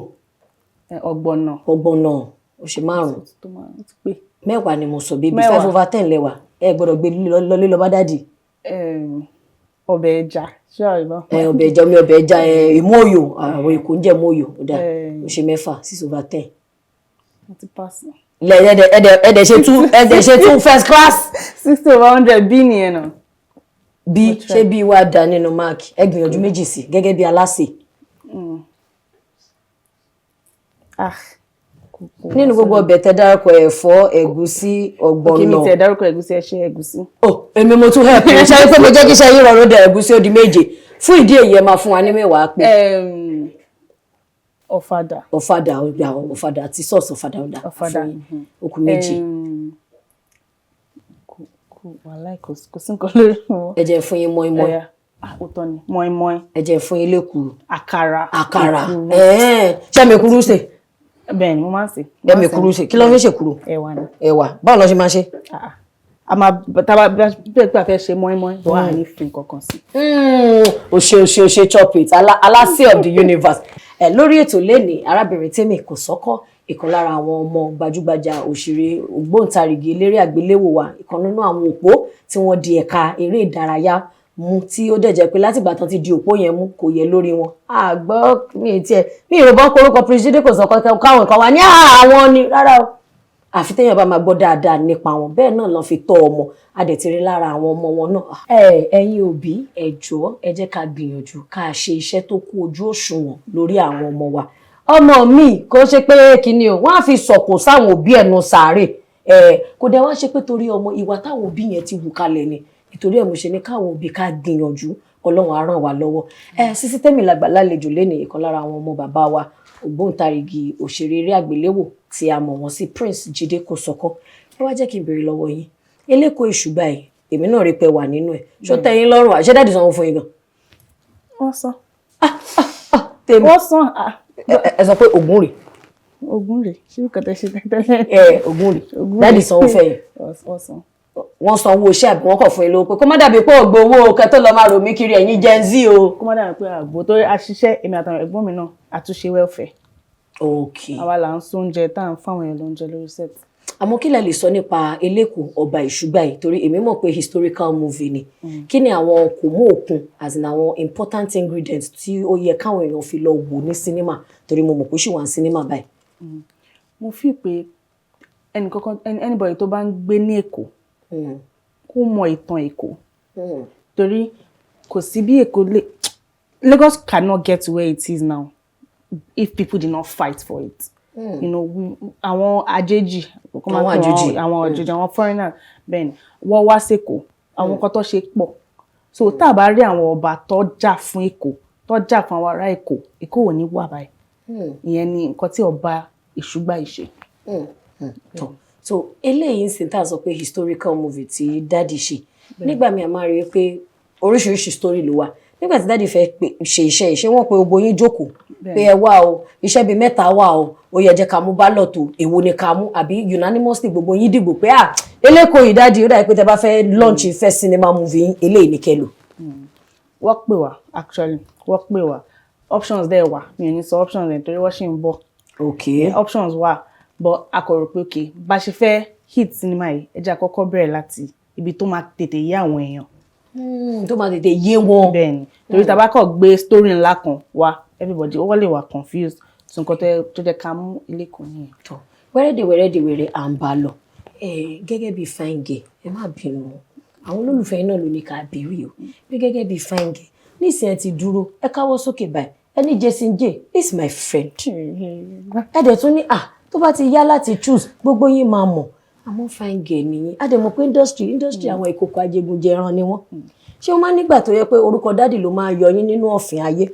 Ọ̀gbọ̀nọ̀. Ó ṣe 5. 10 ni mo sọ bíbí 5/10 lẹ́wà ẹ gbọ́dọ̀ gbé lọlé lọ bá dádì. Ọbẹ̀ ẹja ṣé ìbọn. Ọbẹ̀ ẹja mi ọbẹ̀ ẹja ìmọ̀ọ́yò àwọn Èkó ń jẹ́ mọ̀ọ́yò ó dà ó ṣe 6 6/10. mo ti pass. ẹ̀dẹ̀ ṣe 2 first class. 60/100 bí nìyẹn náà. bí ṣé bí wàá dá nínú máàkì ẹ gbìyànjú méjì sí gẹ́gẹ́ bí aláṣẹ. Nínú gbogbo ọbẹ̀ tẹ́ dárúkọ ẹ̀fọ́ ẹ̀gúsí ọ̀gbọ̀nọ̀. Kí mi tẹ́ dárúkọ ẹ̀gúsí ẹ ṣe ẹ̀gúsí. Èmi mo tún help ṣe pé mo jẹ́ kí iṣẹ́ yín rọrùn dẹ̀ ẹ̀gúsí ó di 7 fún ìdí èyí ẹ máa fún wa ní mẹ́wàá pé ọ̀fadà àti sọ́ọ̀sì ọ̀fadà fún okùn méjì. Wàláì kò sí nǹkan lórí wọn. Ẹ jẹ́ fún yín mọ́ínmọ́ín. Òótọ́ ni mọ́ínmọ́ín. Ẹ jẹ́ fún yín lékuru. Àkàrà. Ṣé mèkúrú ṣe? Bẹ́ẹ̀ ni mo máa ń ṣe. Ẹ mèkúrú ṣe kí ló fi ṣèkúrú? Ẹ̀wà ni. Ẹ̀wà báwo lọ ṣe máa ṣe? A máa tábà bẹ́ẹ̀ pé a fẹ́ ṣe mọ́ínmọ́ín bọ́ à ní fi nǹkan kan sí. O ṣe chop it aláṣẹ of the universe. Lórí ètò lẹ́nìí arábìnrin Temi Kosoko ìkan lára àwọn ọmọ gbajúgbajà òṣèré ògbóǹtarìgì eléré àgbéléwò wa ìkan nínú àwọn òpó tí wọ́n di ẹ̀ka eré ìdárayá mú tí ó dẹ̀ jẹ́ pé látìgbà tán ti di òpó yẹn mú kò yẹ lórí wọn. Àgbọ̀ mi ìròbọ́n korúkọ Prince Jide Kosoko káwọn kan wá ní àwọn ni rárá o. Àfi téèyàn bá máa gbọ́ dáadáa nípa wọn bẹ́ẹ̀ náà lọ́n fi tọ́ ọmọ adẹ̀tìrí lára àwọn ọmọ wọn náà. Ẹ̀yin òbí ẹ jọ̀ọ́ ẹ jẹ́ ká gbìyànjú ká ṣe iṣẹ́ tó kú ojú òṣùwọ̀n lórí àwọn ọmọ wa. Ọmọ mi kò ṣe pé kíni o wọ́n á fi sọ̀kò sáwọn òbí ẹnu sàárè kò dẹ̀ wá ṣe pé torí ọmọ ìwà táwọn òbí yẹn ti wù kalẹ̀ ni ìtorí ẹ̀ mo ṣe ní káwọn òbí ká gbìyànjú Ọlọ́run á ràn wá lọ́wọ́. Sísí Tẹ́mi làgbà lálejò lénìí ìkan lára àwọn ọmọ bàbá wa ògbóǹtarìgì òṣèré eré àgbéléwò tí a mọ̀ wọ́n sí Prince Jide Kosoko. Ẹ wá jẹ́ kí n béèrè lọ́wọ́ yín eléko ìṣùgbà yìí èmi náà rí pé wà nínú ẹ̀ ṣó tẹ́ yín lọ́rùn àṣẹ dáàdì sanwó fún yín gan. Wọ́n sọ. Tèmi wọ́n sọ. Ẹ sọ pé ògùn rè. Ògùn rè ṣé kò tẹ́ ṣe tẹ́tẹ́lẹ̀. Ògùn rè dáàdì sanwó fẹ́ yín. Wọ́n sanwó iṣẹ́ àbí wọ́n kọ̀ fún yín lówó pé kó má dàbí pé ògbó owó kẹ́ tó lọ máa rò mí kiri ẹ̀yin Gen Z o. Kó má dàbí pé àgbo tó aṣiṣẹ́ èmi àtàwọn ẹ̀gbọ́n mi náà àtúnṣe welfare. Okay. Àwa là ń sọ oúnjẹ tá à ń fáwọn èèyàn lóúnjẹ lórí set. Àmọ́ kí lẹ lè sọ nípa eléko ọba ìṣùgbà yìí torí èmi mọ̀ pé historical movie ni. Kí ni àwọn kò mú òkun as in àwọn important ingredients tí ó yẹ káwọn èèyàn fi lọ wò ní sinimá torí mo mọ̀ pé ó ṣì wà ní sinimá báyìí. Mo fi pé anybody tó bá ń gbé ní Èkó kó mọ ìtàn Èkó torí kò sí bí Èkó Lagos cannot get to where it is now if people did not fight for it. You know, àwọn àjèjì àwọn foreigner bẹ́ẹ̀ ni wọ́n wá sẹ́kọ̀ọ́ àwọn kan tó ṣe pọ̀ so tá a bá rí àwọn ọba tó jà fún Èkó tó jà fún àwọn ará Èkó Èkó ò ní wà báyìí ìyẹn ni nǹkan tí ọba ìṣùgbà ìṣe. So eléyìí ń sìn tá a sọ pé historical movie tí dáàdì ṣe nígbà míì a máa rí i pé oríṣiríṣi story ló wà nígbà tí dáàdì fẹ́ ṣe iṣẹ́ ìṣe wọ́n pé gbogbo yín jókòó pé ẹ wá o iṣẹ́ bíi mẹ́ta wà o ó yẹ jẹ́ ká mú ballot tó èwo ni ká mú àbí unanimously gbogbo yín dìbò pé eléko yìí dáàdì ó dàbí pé tẹ bá fẹ́ launch first cinema movie eléyìí ní kẹlò. wọ́n pè wá actually wọ́n pè wá options dẹ̀ wà mi ò ní sọ options ẹ̀ torí wọ́n ṣì ń bọ̀. Okay. Options wà but a kò rò pé okay bá ṣe fẹ́ hit cinema yìí ẹ jẹ́ àkọ́kọ́ bẹ̀rẹ̀ láti ibi tó máa tètè yé àwọn èèyàn. Tó máa tètè yé wọn. Bẹ́ẹ̀ni torí tá bá kọ̀ gbé story ńlá kan wá everybody ó lè wà confused so nǹkan tó jẹ́ ká mú ilé kan nìyẹn. wẹ́rẹ́dẹ̀wẹ́rẹ́ à ń bá lọ gẹ́gẹ́ bí fine girl ẹ má bínú àwọn olólùfẹ́ náà ló ní ká béèrè o bí gẹ́gẹ́ bí fine girl nísìnyẹn ti dúró ẹ káwọ́ sókè báyìí ẹni Jason Jae is my friend ẹ dẹ̀ tún ní tó bá ti yá láti choose gbogbo yín máa mọ̀ àmọ́ fine girl nìyí a dẹ̀ mọ̀ pé industry àwọn ìkòkò ajégunjẹran ni wọ́n ṣé wọ́n máa nígbà tó yẹ pé orúkọ dádì ló máa yọ yín nínú ọ̀fìn ayé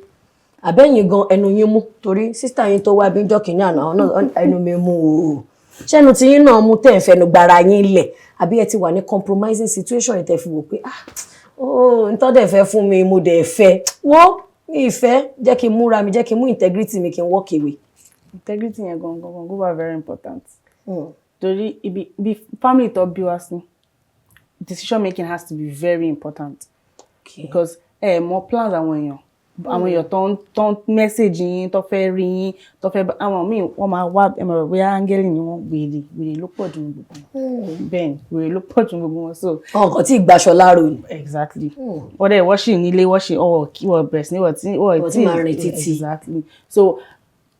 àbẹ́yìn gan ẹnu yín mú torí sísítà yín tó wá bí jọ́ kìíní àná náà ẹnu mi mú o ṣẹ́nu tí yín náà mú tẹ̀ ń fẹnu gbara yín lẹ̀ àbí ẹ ti wà ní compromising situation ẹ̀ tẹ́ fi wò pé ntọ́ dẹ̀ fẹ́ fún mi mo dẹ̀ fẹ́ wọ́n mi ìfẹ́ jẹ́ kí n múra mi jẹ́ kí n mú integrity mi kí n walk away. Integrity yẹn gangan go very important. Torí ibi family tó bí wá sí decision making has to be very important. Okay. Because more plans àwọn èèyàn tó ń message yín tó fẹ́ rí yín tó fẹ́ àwọn míì wọ́n máa wá ẹ̀mọ̀rọ̀ bóyá áńgẹ́lì ni wọ́n wèrè ló pọ̀ jù gbogbo wọn bẹ́ẹ̀ ni wèrè ló pọ̀ jù gbogbo wọn so. ọkàn tí ìgbàṣọ láàrò ni. Exactly. wọ́n dẹ̀ wọ́n ṣì nílé wọ́n ṣì kí wọ́n bẹ̀rẹ̀ sí ní wọ́n tí máa rìn títì. Exactly. So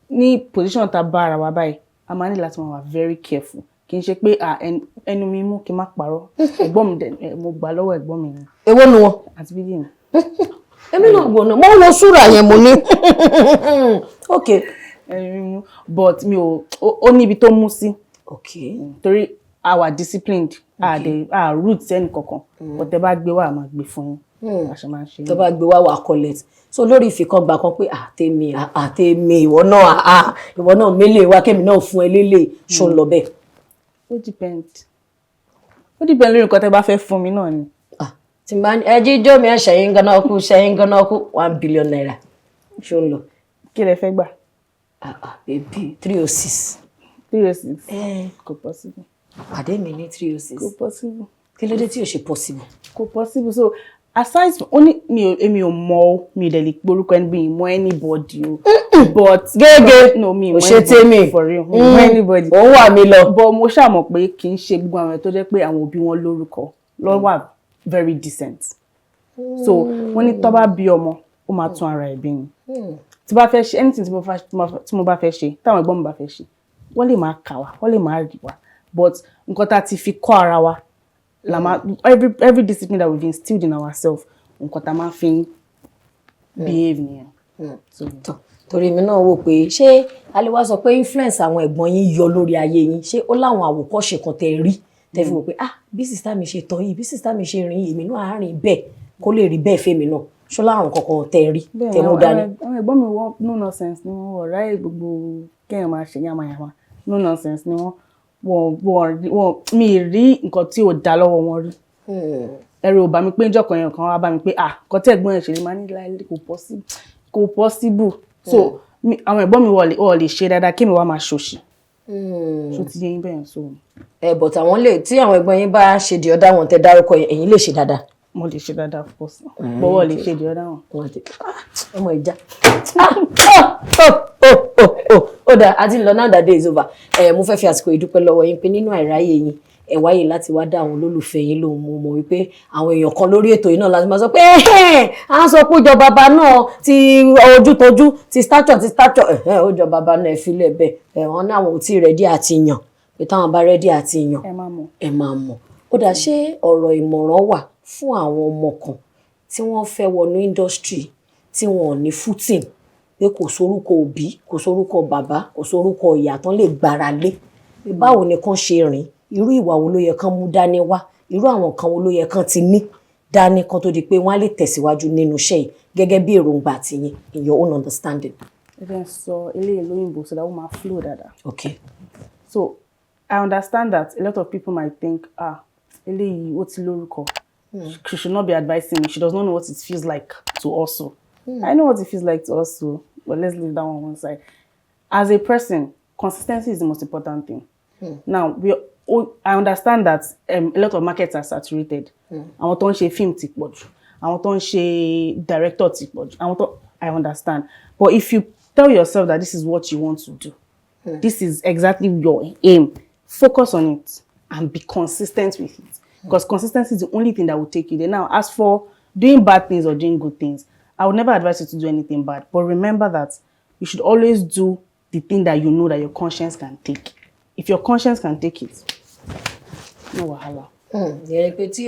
ní position tá a bá ara wa báyìí a máa ní láti máa wà very careful kì í ṣe pé ẹnu mi mú kí n má parọ́ ẹ̀gbọ́n mi dẹ̀ mo gbà lọ́wọ́ ẹ̀gbọ́n mi ni. èwo nu wọn. àti bíbí mi. èmi náà gbọ́n náà mo wo súrà yẹn mo ní. ok. but mi ò ní ibi tó mú sí. ok. torí a wà disciplined a roots ẹnì kankan but ẹ bá gbé wá a máa gbé fún yín. àṣẹ máa ń ṣe. tó bá gbé wá collect so lórí ìfikọ́gbà kan pé Temi ìwọ náà mélèé wá kémi náà fún ẹ lélẹ̀ ṣó ń lọ bẹ́ẹ̀. ó depend lórí nǹkan tẹ́ bá fẹ́ fún mi náà ni. tí n bá ní ẹjíjọ́ mi ṣẹ̀yìn ganan kú $1 billion ṣó ń lọ. kí lẹ fẹ́ gbà. baby 306. 306 kò possible. pàdé mi ní 306. kò possible. kí ló dé tí ò ṣe possible. kò possible so aside from ó ní èmi ò mọ o mi ò dẹ̀ lè porúkọ ẹni bí mọ anybody o but gẹ́gẹ́ no mi mọ anybody for real mi mọ anybody òun wà mí lọ. but mo ṣàmọ̀ pé kì í ṣe gbogbo àwọn tó jẹ́ pé àwọn òbí wọn lórúkọ ló wà very decent so wọ́n ní tó bá bí ọmọ ó máa tún ara ẹ̀ bí ni tí bá fẹ́ ṣe anything tí mo bá fẹ́ ṣe táwọn ẹ̀gbọ́n mi bá fẹ́ ṣe wọ́n lè máa kà wá wọ́n lè máa rí wa but nǹkan tá a ti fi kọ́ ara wa every discipline that we've instilled in ourselves nǹkan tá a máa fi behave nìyẹn. torí mi náà wò pé ṣé aliwa sọ pé influence àwọn ẹ̀gbọ́n yín yọ lórí ayé yín ṣé ó láwọn àwòkọ́ṣe kan tẹ́ rí tẹ́ fi wò pé bí sista mi ṣe tọ́ yìí bí sista mi ṣe rìn èmi náà á rìn bẹ́ẹ̀ kó lè rí bẹ́ẹ̀ fèmí náà ṣó láwọn kankan tẹ́ rí tẹ́ mú dání. àwọn ẹ̀gbọ́n mi wọ́n no nonsense ni wọ́n ọ̀rá gbogbo kéèyàn máa ṣe yamayama no nonsense ni wọ́n mi rí nǹkan tí ò dá lọ́wọ́ wọn rí. ẹ̀rù ò bá mi pé ń jọkàn yẹn kan wá bá mi pé nǹkan tí ẹ̀gbọ́n yẹn ṣe lè máa ní láìlé kò possible so àwọn ẹ̀gbọ́n mi wọ́n lè ṣe dáadáa kí mi wá máa ṣòṣì ṣó ti yẹ yín bẹ́ẹ̀ so. but àwọn lè tí àwọn ẹ̀gbọ́n yín bá ṣe di ọ̀dà wọn tẹ́ dárúkọ ẹ̀yin lè ṣe dáadáa. mo lè ṣe dáadáa of course bọ́wọ́ lè ṣe di ọ̀dà wọn. ọmọ ìjà ó dà àti lọ náà dàdé is over mo fẹ́ fi àsìkò ìdúpẹ́ lọ́wọ́ yín pé nínú àìráyè yín ẹ wáyé láti wá dá àwọn olólùfẹ́ yín lóhùn mo mọ̀ wípé àwọn èèyàn kan lórí ètò yìí náà láti máa sọ pé à ń sọ pé ó jọ bàbá náà ti ojútojú ti stature ó jọ bàbá náà ẹ filẹ̀ bẹ́ẹ̀ wọn ní àwọn ò tí rẹ́dí àti yàn pé táwọn bá rẹ́dí àti yàn ẹ máa mọ̀ ó dà ṣé ọ̀rọ̀ ìmọ̀ràn wà fún àwọn ọmọ kan tí wọ́n fẹ́ wọnú industry tí wọn ò ní footing pé kò sórúkọ òbí kò sórúkọ bàbá kò sórúkọ ìyá tán lè gbára lé pé báwo ni kán ṣe rìn irú ìwà wo ló yẹ kán mú dání wá irú àwọn kan wo ló yẹ kán ti ní dání kan tó di pé wọ́n á lè tẹ̀síwájú nínú iṣẹ́ yìí gẹ́gẹ́ bí èròǹgbà tiyín in your own understanding. ẹ fẹ́ sọ eléyìí lóyìnbó so that wọ́n máa flow dáadáa. Okay. So I understand that a lot of people might think eléyìí ó ti lórúkọ she should not be advising me she does not know what it feels like to hustle. I know what it feels like to hustle but let's leave that one side. As a person, consistency is the most important thing. Now I understand that a lot of markets are saturated. Àwọn tó ń ṣe film ti pọ̀ jù. Àwọn tó ń ṣe director ti pọ̀ jù. I understand. But if you tell yourself that this is what you want to do, this is exactly your aim, focus on it and be consistent with it. Because consistency is the only thing that will take you there. Now, as for doing bad things or doing good things, I would never advise you to do anything bad. But remember that you should always do the thing that you know that your conscience can take. If your conscience can take it, no wahala. Yẹn pé tí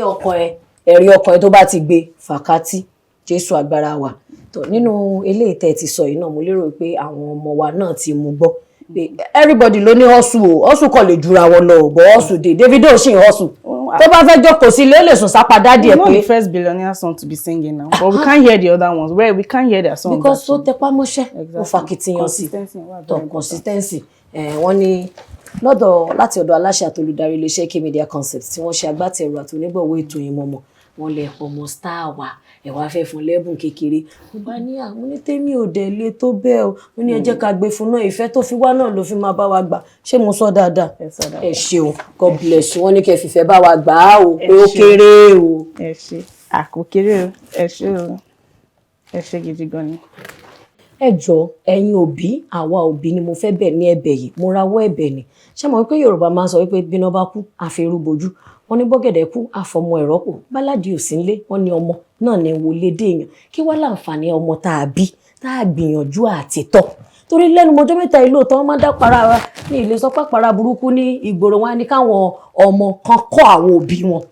ẹ̀rí ọkàn ẹ tó bá ti gbé fàkátì Jésù agbára wa. Tó nínú eléyìí tẹ́ ti sọ yìí náà mo lérò pé àwọn ọmọ wa náà ti mú gbọ́. Everybody ló ní hustle kò lè jura wọn lọ but hustle dey Davido ṣì ń hustle. Tó bá fẹ́ jókòó sí ilé ó lè sùn sápá dádì ẹ̀ pé. We're not the first billionaire song to be singing now, but we can't hear the other ones. We can't hear their songs. Because ó tẹpá mọ́ṣẹ́ ó fàkìtìyàn sí consistency. Wọ́n ní lọ́dọ̀ láti ọ̀dọ̀ aláṣẹ àtolùdarí iléeṣẹ́ K Media Concept tí wọ́n ṣe agbátẹrù àti onígbọ̀wọ́ ètò Oyinmomo wọ́n lè ọmọ star wa ẹ wá fẹ́ fún lẹ́bùn kékeré mo bá ní àwọn ní Temi ò dẹ̀ lé tó bẹ́ẹ̀ o mo ní ẹ jẹ́ ká gbé fún náà ìfẹ́ tó fi wá náà ló fi máa bá wa gbà ṣé mo sọ dáadáa ẹ ṣeun God bless you wọ́n ní kẹ́ fìfẹ́ bá wa gbà á o pé ó kéré o. ẹ ṣe àkókèrè o ẹ ṣe o ẹ ṣe gidi gan ni. ẹ jọ̀ọ́ ẹ̀yin òbí àwa òbí ni mo fẹ́ bẹ̀ ní ẹ̀bẹ̀ yìí mo rawọ́ ẹ̀bẹ̀ ni ṣé mo pé Yorùbá máa ń sọ wípé bíná bá kú àfẹrú bojú wọ́n ní bọ́gẹ̀dẹ̀ kú àfọmọ ẹ̀rọ kù báládì ò sí nílé wọ́n ní ọmọ náà ní wọlé dé èèyàn kí wá láǹfààní ọmọ tá a bí tá a gbìyànjú àti tọ́ torí lẹ́nu mọ́jọ́ mẹ́ta ìlú òtọ́ wọ́n máa dá para wa ní ilé sọ pé para burúkú ní ìgboro wọn ní káwọn ọmọ kan kọ́ àwọn òbí wọn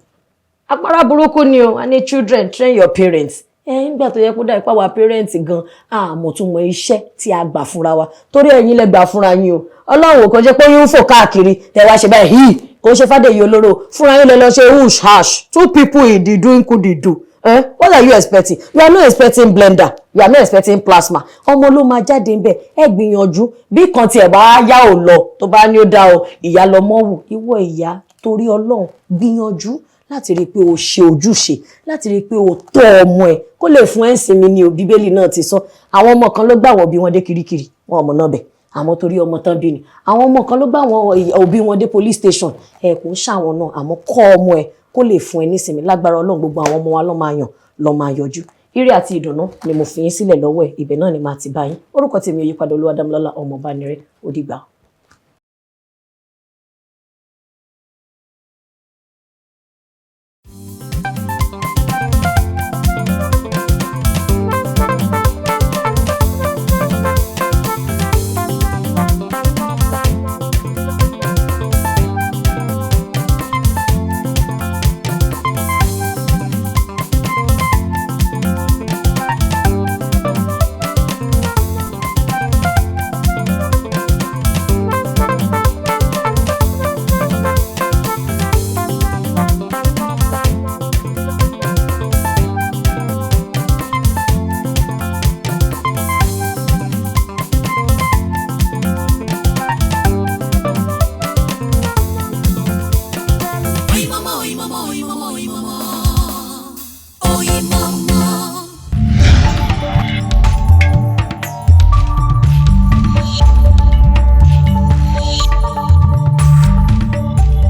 apara burúkú ni o ní children train your parents nígbà tó yẹ kó dá ipá wa parents gan àmọ́ tún mọ iṣẹ́ tí a gbà fúnra wa torí ẹ̀yin lẹ gbà fúnra yín o Ọlọ́run kò jẹ́ pé yín ń fò káàkiri tẹ wá ṣe báyìí kò ṣe Fádèyí olóró fúnra yín lẹ lọ ṣe hush hash 2 people in the doing could do What are you expecting? You are not expecting blender. You are not expecting plasma. Ọmọ ló máa jáde ńbẹ̀. Ẹ gbìyànjú bí kan tí ẹ bá yá ò lọ tó bá ní ó dá o ìyá lọ mọ́ wù. Ìwọ ìyá torí Ọlọ́run gbìyànjú láti rí pé o ṣe ojúṣe, láti rí pé o tọ́ ọmọ ẹ kó lè fún ẹ ìsinmi ni o Bíbélì náà ti sọ. Àwọn ọmọ kan ló gbà wọ́n bí wọ́n dé kirikiri. Wọn ọmọ náà bẹ̀. Àmọ́ torí ọmọ tán bí ni. Àwọn ọmọ kan ló gbà wọ́n òbí wọn dé police station. Ẹ kò ń ṣàwọn náà àmọ́ kọ́ ọmọ ẹ kó lè fún ẹ nísinmi lágbára Ọlọ́run gbogbo àwọn ọmọ wa ló máa yọjú. Ire àti ìdùnnú ni mo fi yín sílẹ̀ lọ́wọ́ ẹ̀ ibẹ̀ náà ni màá ti bá yín. Orúkọ tèmi ò yípadà Olúwadámilọ́lá ọmọ Bánirẹ́ ó dìgbà.